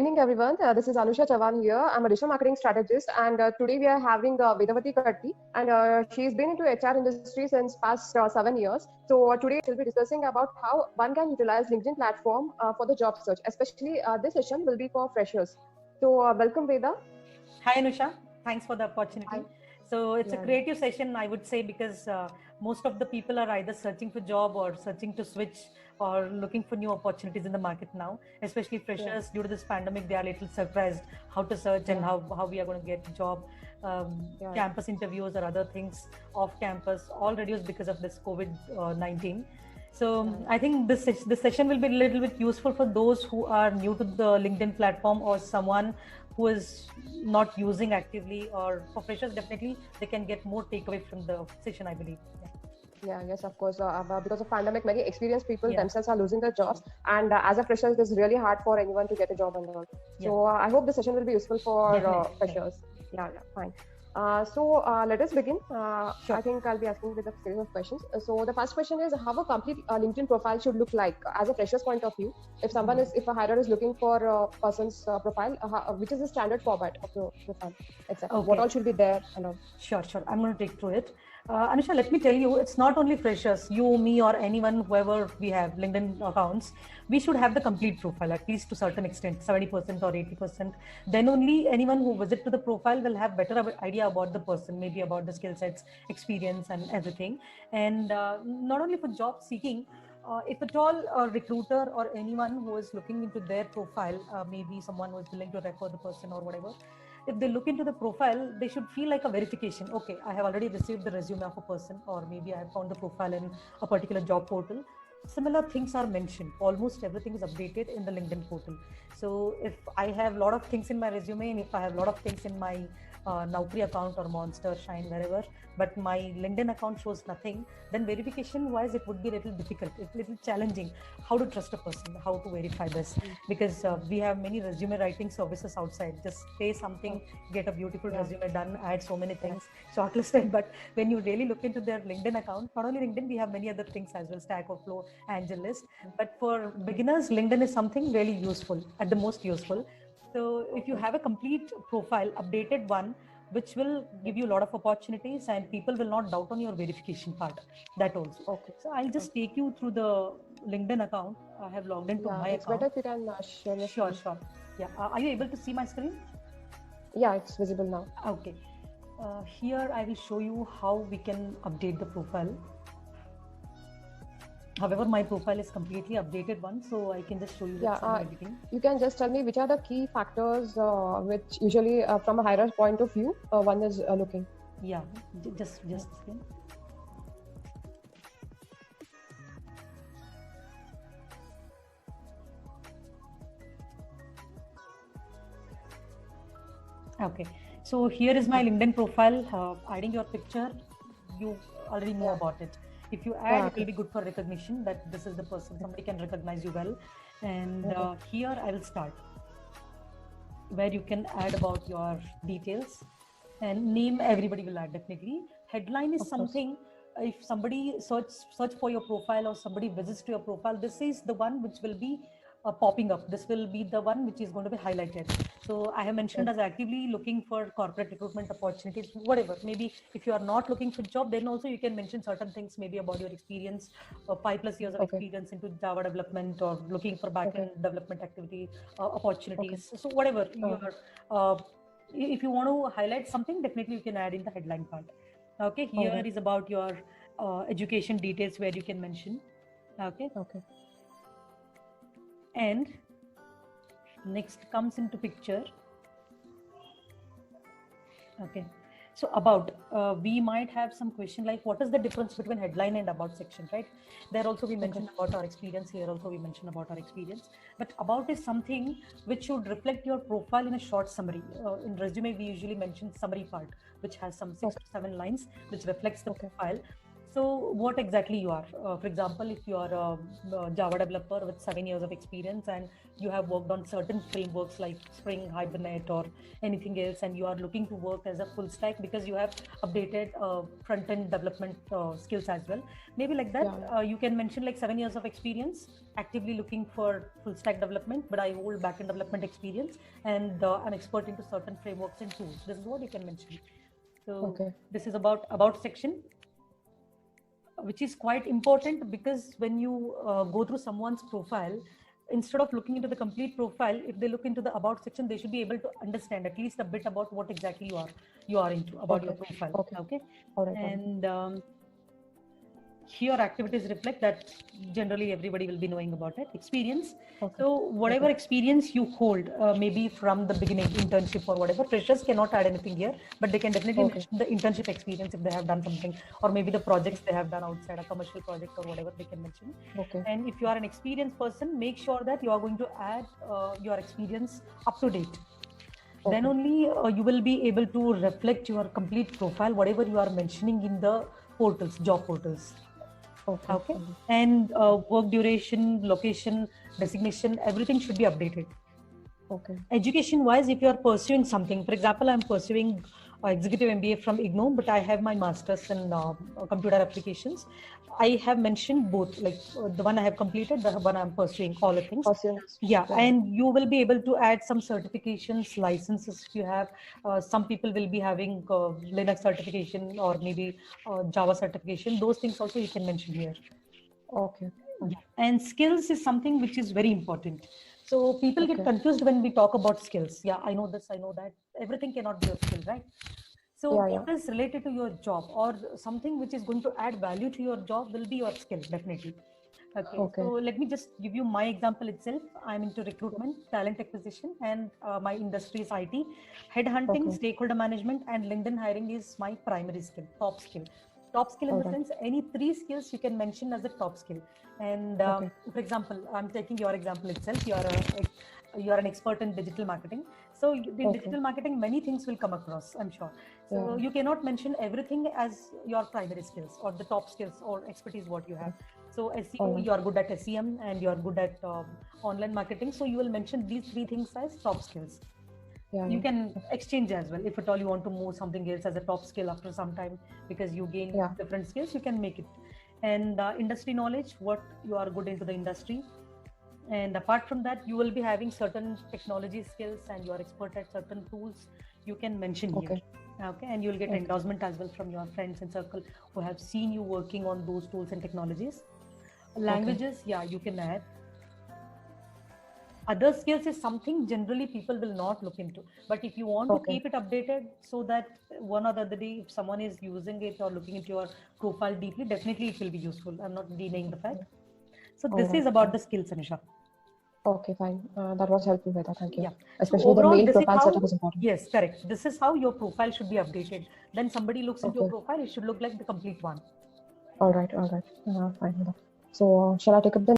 evening, everyone. This is Anusha Chavan here. I'm a digital marketing strategist, and today we are having Vedavati Katti, and she's been into HR industry since past 7 years. So today we'll be discussing about how one can utilize LinkedIn platform for the job search. Especially this session will be for freshers. So welcome, Veda. Hi, Anusha. Thanks for the opportunity. Hi. So it's a creative session, I would say, because most of the people are either searching for job or searching to switch or looking for new opportunities in the market now, especially freshers. Due to this pandemic, they are a little surprised how to search and how we are going to get a job, campus interviews or other things off campus, all reduced because of this COVID-19. So I think this session will be a little bit useful for those who are new to the LinkedIn platform or someone who is not using actively, or for freshers, definitely they can get more takeaway from the session, I believe. Yes, of course. Because of pandemic, many experienced people themselves are losing their jobs, and as a fresher, it is really hard for anyone to get a job and all. So I hope the session will be useful for freshers. Fine. So let us begin. Sure. I think I'll be asking with a series of questions. So the first question is how a complete LinkedIn profile should look like as a fresher's point of view. If a hirer is looking for a person's profile, which is the standard format of the profile, exactly. Okay. What all should be there and all. Sure. I'm going to take through it. Anusha, let me tell you, it's not only freshers, you, me, or anyone, whoever we have LinkedIn accounts, we should have the complete profile, at least to a certain extent, 70% or 80%. Then only anyone who visits to the profile will have better idea about the person, maybe about the skill sets, experience, and everything. And not only for job seeking, if at all a recruiter or anyone who is looking into their profile, maybe someone who is willing to refer the person or whatever, if they look into the profile, they should feel like a verification. Okay, I have already received the resume of a person, or maybe I have found the profile in a particular job portal. Similar things are mentioned. Almost everything is updated in the LinkedIn portal. So if I have a lot of things in my resume, and if I have a lot of things in my Naukri account or Monster, Shine, wherever, but my LinkedIn account shows nothing, then verification wise it would be a little difficult, a little challenging. How to trust a person, how to verify this, because we have many resume writing services outside. Just pay something, get a beautiful resume done, add so many things, shortlisted. But when you really look into their LinkedIn account, not only LinkedIn, we have many other things as well, Stack Overflow, AngelList. But for beginners, LinkedIn is something really useful, at the most useful. So if you have a complete profile, updated one, which will give you a lot of opportunities, and people will not doubt on your verification part, that also. Okay. So I'll just take you through the LinkedIn account. I have logged into my it's account. better if you can share your screen. Sure. Yeah. Are you able to see my screen? Yeah, it's visible now. Okay. Here I will show you how we can update the profile. However, my profile is completely updated one, so I can just show you that some editing. You can just tell me which are the key factors which usually from a hirer point of view one is looking. Yeah, just a second. Okay, so here is my LinkedIn profile. Adding your picture, you already know about it. If you add, it will be good for recognition that this is the person, somebody can recognize you well. And here I will start, where you can add about your details, and name everybody will add definitely. Headline is something, if somebody search for your profile or somebody visits to your profile, this is the one which will be popping up. This will be the one which is going to be highlighted. So I have mentioned as actively looking for corporate recruitment opportunities, whatever. Maybe if you are not looking for job, then also you can mention certain things, maybe about your experience, 5+ years of experience into Java development, or looking for backend development activity opportunities. So whatever if you want to highlight something, definitely you can add in the headline part. Okay, here is about your education details, where you can mention. Okay. And next comes into picture. Okay, so about we might have some question like, what is the difference between headline and about section, right? There also we mentioned about our experience. Here also we mentioned about our experience. But about is something which should reflect your profile in a short summary. In resume we usually mention summary part, which has some 6 to 7 lines, which reflects the profile. So what exactly you are? For example, if you are a Java developer with 7 years of experience and you have worked on certain frameworks like Spring, Hibernate, or anything else, and you are looking to work as a full stack because you have updated front-end development skills as well. Maybe like that, you can mention like 7 years of experience, actively looking for full stack development, but I hold back-end development experience and I'm expert into certain frameworks and tools. This is what you can mention. So this is about section, which is quite important, because when you go through someone's profile, instead of looking into the complete profile, if they look into the about section, they should be able to understand at least a bit about what exactly you are into about your profile. Okay. All right. And here activities reflect that generally everybody will be knowing about it. Experience. So whatever experience you hold, maybe from the beginning, internship or whatever, freshers cannot add anything here, but they can definitely mention the internship experience if they have done something, or maybe the projects they have done outside, a commercial project or whatever, they can mention. And if you are an experienced person, make sure that you are going to add your experience up to date. Then only you will be able to reflect your complete profile, whatever you are mentioning in the portals, job portals. Okay. And work duration, location, designation, everything should be updated. Education wise, if you are pursuing something, for example, I'm pursuing executive MBA from IGNOU, but I have my master's in computer applications. I have mentioned both, like the one I have completed, the one I'm pursuing, all the things. And you will be able to add some certifications, licenses if you have. Some people will be having Linux certification or maybe Java certification. Those things also you can mention here. And skills is something which is very important. So people get confused when we talk about skills. Yeah, I know this, I know that. Everything cannot be a skill, right? So what is related to your job or something which is going to add value to your job will be your skill, definitely. So let me just give you my example itself. I'm into recruitment, talent acquisition, and my industry is IT. Headhunting, stakeholder management, and LinkedIn hiring is my primary skill, top skill. Top skill in the sense, any 3 skills you can mention as a top skill. And for example, I'm taking your example itself. You are an expert in digital marketing. So in digital marketing, many things will come across, I'm sure. So you cannot mention everything as your primary skills or the top skills or expertise what you have. So SEO, you are good at SEM and you are good at online marketing. So you will mention these 3 things as top skills. You can exchange as well. If at all you want to move something else as a top skill after some time, because you gain different skills, you can make it. And industry knowledge, what you are good into the industry. And apart from that, you will be having certain technology skills and you are expert at certain tools. You can mention here. And you will get endorsement as well from your friends and circle who have seen you working on those tools and technologies. Languages, you can add. Other skills is something generally people will not look into. But if you want to keep it updated so that one or the other day, if someone is using it or looking into your profile deeply, definitely it will be useful. I'm not denying the fact. So this is about the skills, Anisha. Okay, fine. That was helpful, Veda. Thank you. Especially so overall, the mail profile setup is important. Yes, correct. This is how your profile should be updated. Then somebody looks into your profile, it should look like the complete one. All right. Fine. So shall I take up the